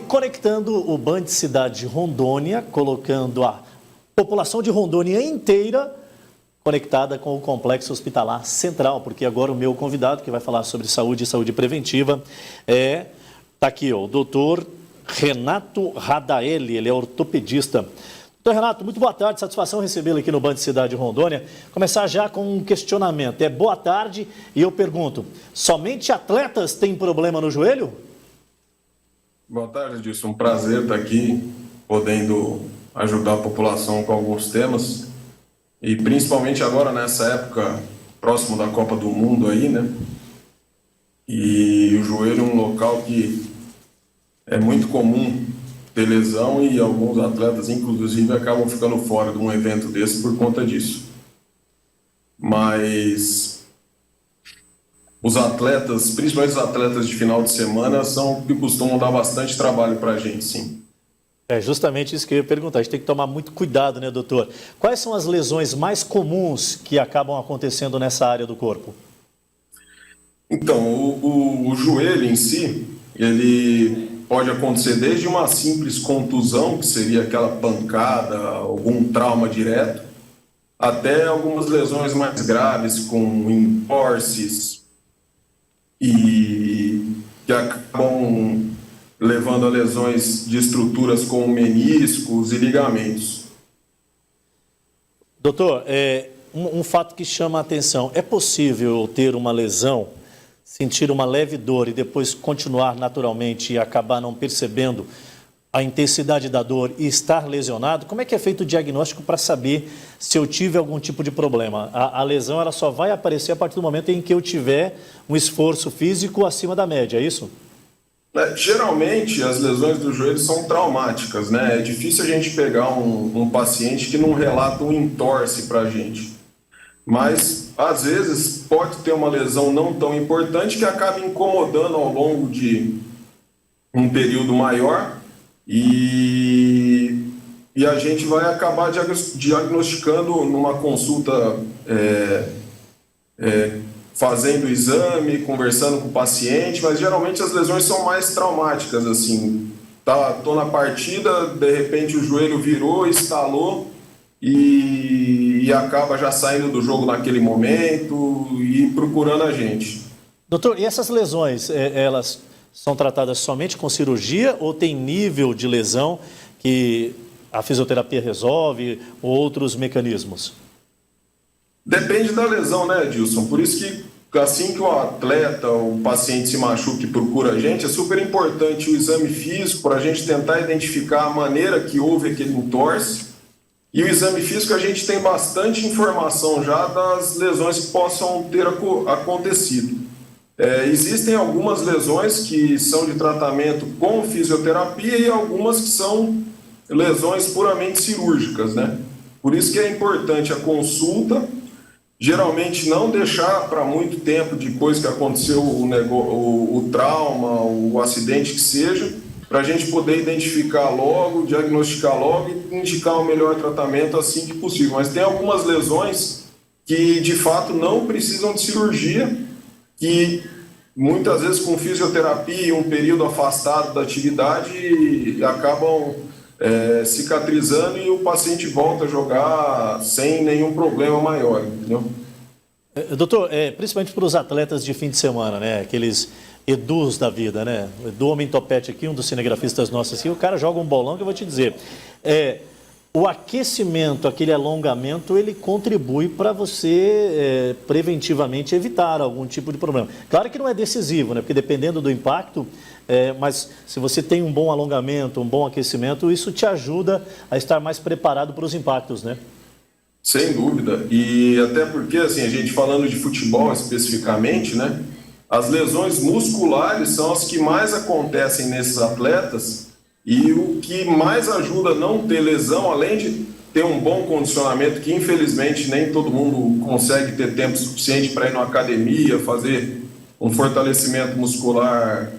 conectando o Band Cidade Rondônia, colocando a população de Rondônia inteira conectada com o Complexo Hospitalar Central, porque agora o meu convidado, que vai falar sobre saúde e saúde preventiva, está aqui, o doutor Renato Radaeli, ele é ortopedista. Doutor Renato, muito boa tarde, satisfação recebê-lo aqui no Band Cidade Rondônia. Começar já com um questionamento, boa tarde, e eu pergunto, somente atletas têm problema no joelho? Boa tarde, Edilson. Um prazer estar aqui, podendo ajudar a população com alguns temas. E principalmente agora, nessa época, próximo da Copa do Mundo aí, né? E o joelho é um local que é muito comum ter lesão e alguns atletas, inclusive, acabam ficando fora de um evento desse por conta disso. Mas os atletas, principalmente os atletas de final de semana, são que costumam dar bastante trabalho para a gente, sim. É justamente isso que eu ia perguntar. A gente tem que tomar muito cuidado, né, doutor? Quais são as lesões mais comuns que acabam acontecendo nessa área do corpo? Então, o joelho em si, ele pode acontecer desde uma simples contusão, que seria aquela pancada, algum trauma direto, até algumas lesões mais graves, com entorses, e que acabam levando a lesões de estruturas como meniscos e ligamentos. Doutor, um fato que chama a atenção, é possível ter uma lesão, sentir uma leve dor e depois continuar naturalmente e acabar não percebendo a intensidade da dor e estar lesionado? Como é que é feito o diagnóstico para saber se eu tive algum tipo de problema? A lesão ela só vai aparecer a partir do momento em que eu tiver um esforço físico acima da média, é isso? Geralmente, as lesões do joelho são traumáticas, né? É difícil a gente pegar um paciente que não relata um entorse para a gente. Mas, às vezes, pode ter uma lesão não tão importante que acaba incomodando ao longo de um período maior e a gente vai acabar diagnosticando numa consulta, fazendo o exame, conversando com o paciente, mas geralmente as lesões são mais traumáticas, assim. Tô na partida, de repente o joelho virou, estalou e acaba já saindo do jogo naquele momento e procurando a gente. Doutor, e essas lesões, elas são tratadas somente com cirurgia ou tem nível de lesão que a fisioterapia resolve ou outros mecanismos? Depende da lesão, né, Edilson? Por isso que assim que o atleta, o paciente se machuca e procura a gente, é super importante o exame físico para a gente tentar identificar a maneira que houve aquele entorse. E o exame físico a gente tem bastante informação já das lesões que possam ter acontecido. Existem algumas lesões que são de tratamento com fisioterapia e algumas que são lesões puramente cirúrgicas, né? Por isso que é importante a consulta, geralmente não deixar para muito tempo depois que aconteceu o trauma, o acidente que seja, para a gente poder identificar logo, diagnosticar logo e indicar o melhor tratamento assim que possível. Mas tem algumas lesões que de fato não precisam de cirurgia, que muitas vezes com fisioterapia e um período afastado da atividade acabam cicatrizando e o paciente volta a jogar sem nenhum problema maior, entendeu? Doutor, principalmente para os atletas de fim de semana, né? Aqueles Edus da vida, né? O Edu Homem Topete aqui, um dos cinegrafistas nossos aqui, o cara joga um bolão que eu vou te dizer. O aquecimento, aquele alongamento, ele contribui para você preventivamente evitar algum tipo de problema. Claro que não é decisivo, né? Porque dependendo do impacto, mas se você tem um bom alongamento, um bom aquecimento, isso te ajuda a estar mais preparado para os impactos, né? Sem dúvida. E até porque, assim, a gente falando de futebol especificamente, né? As lesões musculares são as que mais acontecem nesses atletas e o que mais ajuda a não ter lesão, além de ter um bom condicionamento, que infelizmente nem todo mundo consegue ter tempo suficiente para ir na academia, fazer um fortalecimento muscular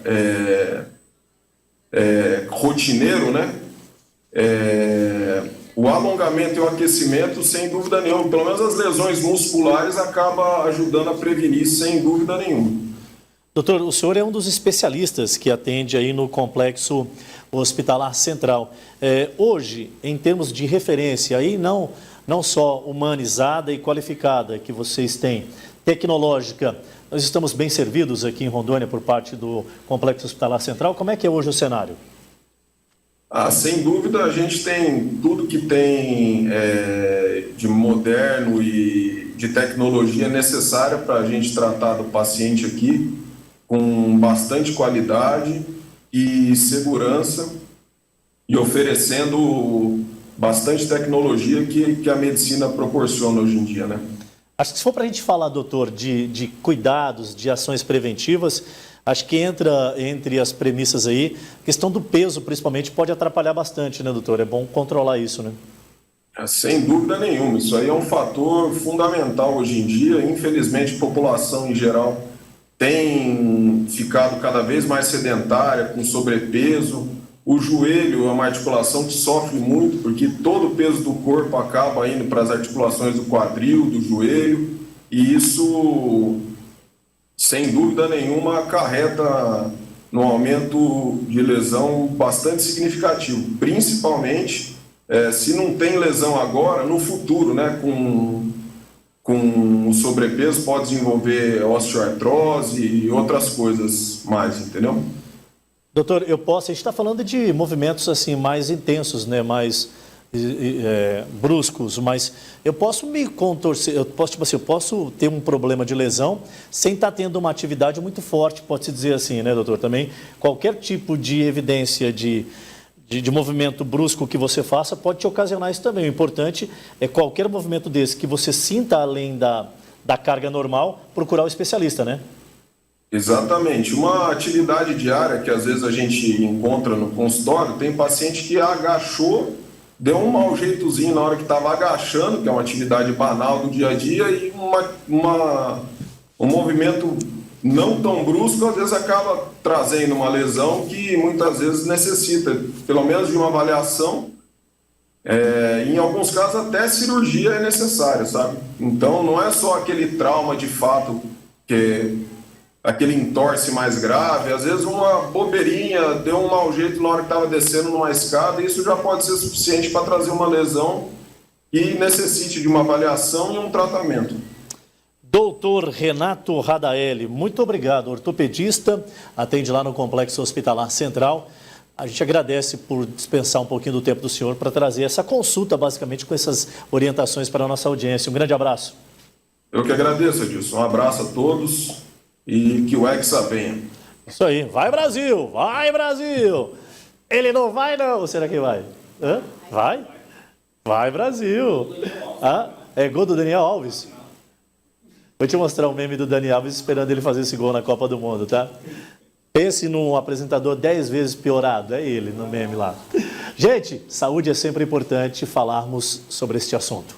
rotineiro, né? O alongamento e o aquecimento, sem dúvida nenhuma, pelo menos as lesões musculares, acaba ajudando a prevenir, sem dúvida nenhuma. Doutor, o senhor é um dos especialistas que atende aí no Complexo Hospitalar Central. Hoje, em termos de referência, aí não só humanizada e qualificada que vocês têm, tecnológica, nós estamos bem servidos aqui em Rondônia por parte do Complexo Hospitalar Central. Como é que é hoje o cenário? Sem dúvida, a gente tem tudo que tem de moderno e de tecnologia necessária para a gente tratar do paciente aqui com bastante qualidade e segurança e oferecendo bastante tecnologia que a medicina proporciona hoje em dia, né? Acho que se for para a gente falar, doutor, de cuidados, de ações preventivas, acho que entra entre as premissas aí, a questão do peso, principalmente, pode atrapalhar bastante, né, doutor? É bom controlar isso, né? Sem dúvida nenhuma, isso aí é um fator fundamental hoje em dia. Infelizmente, a população em geral tem ficado cada vez mais sedentária, com sobrepeso. O joelho é uma articulação que sofre muito, porque todo o peso do corpo acaba indo para as articulações do quadril, do joelho, e isso, sem dúvida nenhuma, acarreta no aumento de lesão bastante significativo, principalmente se não tem lesão agora, no futuro, né, com o sobrepeso pode desenvolver osteoartrose e outras coisas mais, entendeu? Doutor, a gente está falando de movimentos assim mais intensos, né, mais bruscos, mas eu posso me contorcer, eu posso ter um problema de lesão sem estar tendo uma atividade muito forte, pode-se dizer assim, né, doutor? Também qualquer tipo de evidência de movimento brusco que você faça pode te ocasionar isso também. O importante é qualquer movimento desse que você sinta além da carga normal, procurar o especialista, né? Exatamente. Uma atividade diária que às vezes a gente encontra no consultório, tem paciente que agachou, deu um mau jeitozinho na hora que estava agachando, que é uma atividade banal do dia a dia, e um movimento não tão brusco, às vezes acaba trazendo uma lesão que muitas vezes necessita, pelo menos de uma avaliação. Em alguns casos até cirurgia é necessária, sabe? Então não é só aquele trauma de fato, que aquele entorse mais grave, às vezes uma bobeirinha, deu um mau jeito na hora que estava descendo numa escada, e isso já pode ser suficiente para trazer uma lesão e necessite de uma avaliação e um tratamento. Doutor Renato Radaeli, muito obrigado, ortopedista, atende lá no Complexo Hospitalar Central. A gente agradece por dispensar um pouquinho do tempo do senhor para trazer essa consulta, basicamente, com essas orientações para a nossa audiência. Um grande abraço. Eu que agradeço, Edilson. Um abraço a todos e que o Hexa venha. Isso aí. Vai, Brasil! Vai, Brasil! Ele não vai, não. Ou será que vai? Hã? Vai? Vai, Brasil! É gol do Daniel Alves? Vou te mostrar um meme do Daniel Alves esperando ele fazer esse gol na Copa do Mundo, tá? Pense num apresentador 10 vezes piorado. É ele, no meme lá. Gente, saúde é sempre importante falarmos sobre este assunto.